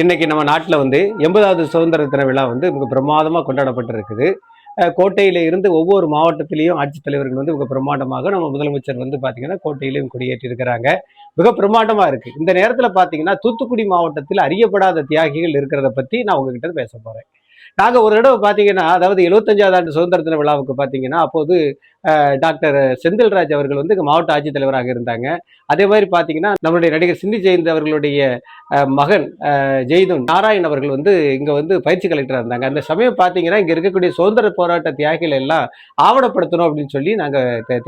இன்னைக்கு நம்ம நாட்டில் 80வது சுதந்திர தின விழா மிக பிரமாதமாக கொண்டாடப்பட்டிருக்குது. கோட்டையில இருந்து ஒவ்வொரு மாவட்டத்திலையும் ஆட்சித்தலைவர்கள் மிக பிரமாண்டமாக நம்ம முதலமைச்சர் பார்த்தீங்கன்னா கோட்டையிலையும் கொடியேற்றி இருக்கிறாங்க. மிக பிரமாண்டமா இருக்கு. இந்த நேரத்தில் பார்த்தீங்கன்னா தூத்துக்குடி மாவட்டத்தில் அறியப்படாத தியாகிகள் இருக்கிறத பத்தி நான் உங்ககிட்ட பேச போறேன். நாங்க ஒரு தடவை பார்த்தீங்கன்னா, அதாவது 75வது ஆண்டு சுதந்திர தின விழாவுக்கு பார்த்தீங்கன்னா, அப்போது டாக்டர் செந்தில்ராஜ் அவர்கள் இங்க மாவட்ட ஆட்சித்தலைவராக இருந்தாங்க. அதே மாதிரி பார்த்தீங்கன்னா, நம்மளுடைய நடிகர் சிந்தி ஜெயந்த் அவர்களுடைய மகன் ஜெய்துன் நாராயண் அவர்கள் இங்க பயிற்சி கலெக்டரா இருந்தாங்க. அந்த சமயம் பார்த்தீங்கன்னா, இங்க இருக்கக்கூடிய சுதந்திர போராட்ட தியாகிகள் எல்லாம் ஆவணப்படுத்தணும் அப்படின்னு சொல்லி நாங்க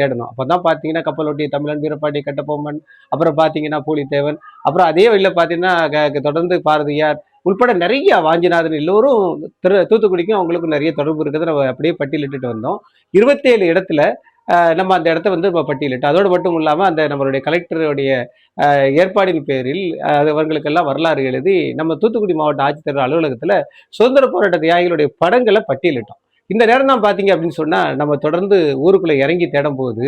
தேடணும். அப்பதான் பார்த்தீங்கன்னா, கப்பலோட்டிய தமிழன், வீரபாண்டிய கட்டபொம்மன், அப்புறம் பார்த்தீங்கன்னா பூலித்தேவன், அப்புறம் அதே வழியில பார்த்தீங்கன்னா தொடர்ந்து பாரதியார் உள்பட நிறைய வாஞ்சிநாதன் எல்லோரும் தூத்துக்குடிக்கும் அவங்களுக்கும் நிறைய தொடர்பு இருக்கிறத நம்ம அப்படியே பட்டியலிட்டு வந்தோம். 27 இடத்துல நம்ம அந்த இடத்த நம்ம பட்டியலிட்டோம். அதோடு மட்டும் இல்லாமல் அந்த நம்மளுடைய கலெக்டருடைய ஏற்பாடின் பேரில் அவர்களுக்கெல்லாம் வரலாறு எழுதி நம்ம தூத்துக்குடி மாவட்ட ஆட்சித்தலைவர் அலுவலகத்தில் சுதந்திர போராட்ட தியாகிகளுடைய படங்களை பட்டியலிட்டோம். இந்த நேரம் தான் பார்த்தீங்க அப்படின்னு சொன்னால் நம்ம தொடர்ந்து ஊருக்குள்ளே இறங்கி தேடும் போது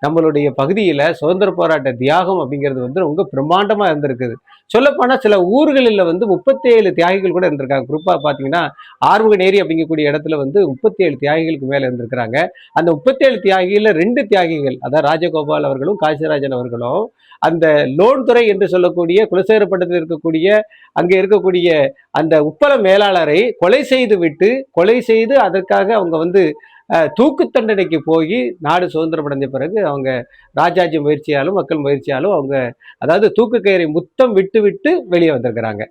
நம்மளுடைய பகுதியில் சுதந்திர போராட்ட தியாகம் அப்படிங்கிறது ரொம்ப பிரம்மாண்டமாக இருந்திருக்குது. சொல்லப்போனால் சில ஊர்களில் 37 தியாகிகள் கூட இருந்திருக்காங்க. குறிப்பாக பார்த்தீங்கன்னா ஆறுமுகநேரி அப்படிங்கக்கூடிய இடத்துல 37 தியாகிகளுக்கு மேலே இருந்திருக்கிறாங்க. அந்த 37 தியாகிகளில் 2 தியாகிகள், அதாவது ராஜகோபால் அவர்களும் காசிராஜன் அவர்களும் அந்த லோன் துறை என்று சொல்லக்கூடிய குலசேகரப்பட்டத்தில் இருக்கக்கூடிய அங்கே இருக்கக்கூடிய அந்த உப்பள மேலாளரை கொலை செய்து அதற்காக அவங்க தூக்கு தண்டனைக்கு போய் நாடு சுதந்திரம் அடைஞ்ச பிறகு அவங்க ராஜாஜி முயற்சியாலும் மக்கள் முயற்சியாலும் அவங்க அதாவது தூக்கு கயிறை முத்தம் விட்டு வெளியே வந்திருக்கிறாங்க.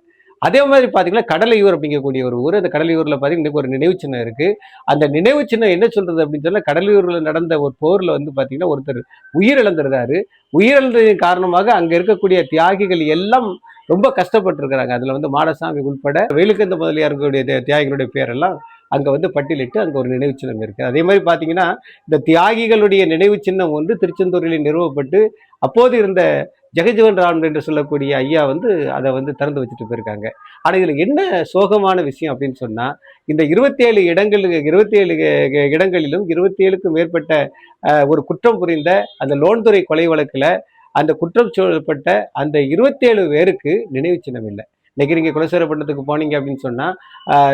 அதே மாதிரி பார்த்தீங்கன்னா கடலையூர் அப்படிங்கக்கூடிய ஒரு ஊர். அந்த கடலையூரில் பார்த்தீங்கன்னா இன்னைக்கு ஒரு நினைவு சின்னம் இருக்கு. அந்த நினைவு சின்னம் என்ன சொல்றது அப்படின்னு சொன்னா, கடலையூரில் நடந்த ஒரு போர்ல பார்த்தீங்கன்னா ஒருத்தர் உயிரிழந்திருந்தாரு. உயிரிழந்ததின் காரணமாக அங்க இருக்கக்கூடிய தியாகிகள் எல்லாம் ரொம்ப கஷ்டப்பட்டு இருக்கிறாங்க. அதுல மாடசாமி உள்பட வேலுக்கந்த முதலியார்களுடைய தியாகிகளுடைய பேரெல்லாம் அங்க பட்டியலிட்டு அங்க ஒரு நினைவு சின்னம் இருக்கு. அதே மாதிரி பாத்தீங்கன்னா இந்த தியாகிகளுடைய நினைவு சின்னம் திருச்செந்தூரில் நிறுவப்பட்டு அப்போது இருந்த ஜெகஜீவன் ராம் என்று சொல்லக்கூடிய ஐயா அதை திறந்து வச்சுட்டு போயிருக்காங்க. ஆனா இதுல என்ன சோகமான விஷயம் அப்படின்னு சொன்னா, இந்த 27 இடங்களிலும் 27க்கும் மேற்பட்ட ஒரு குற்றம் புரிந்த அந்த லோன்துறை கொலை வழக்குல அந்த குற்றம் சொல்லப்பட்ட அந்த 27 பேருக்கு நினைவு சின்னம் இல்லை. இன்னைக்கு நீங்க குலசேகரப்பட்டினத்துக்கு போனீங்க அப்படின்னு சொன்னா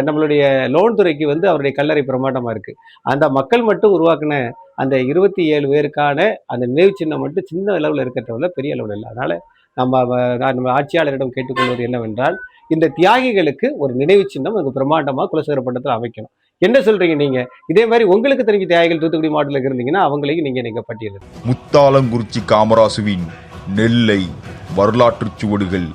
நம்மளுடைய லோன் துறைக்கு அவருடைய கல்லறை பிரமாண்டமா இருக்கு. அந்த மக்கள் மட்டும் உருவாக்குன அந்த 27 பேருக்கான அந்த நினைவு சின்னம் மட்டும் சின்ன அளவில் இருக்கிறத பெரிய அளவில் இல்லை. அதனால நம்ம ஆட்சியாளரிடம் கேட்டுக்கொள்வது என்னவென்றால், இந்த தியாகிகளுக்கு ஒரு நினைவு சின்னம் பிரம்மாண்டமா குலசேகரப்பட்டினத்தில் அமைக்கணும். என்ன சொல்றீங்க நீங்க? இதே மாதிரி உங்களுக்கு தெரிஞ்ச தியாகிகள் தூத்துக்குடி மாவட்டத்தில் இருந்தீங்கன்னா அவங்களையும் நீங்க பட்டியலிடுங்க. முத்தாலங்குறிச்சி காமராசுவின் நெல்லை வரலாற்று சுவடுகள்.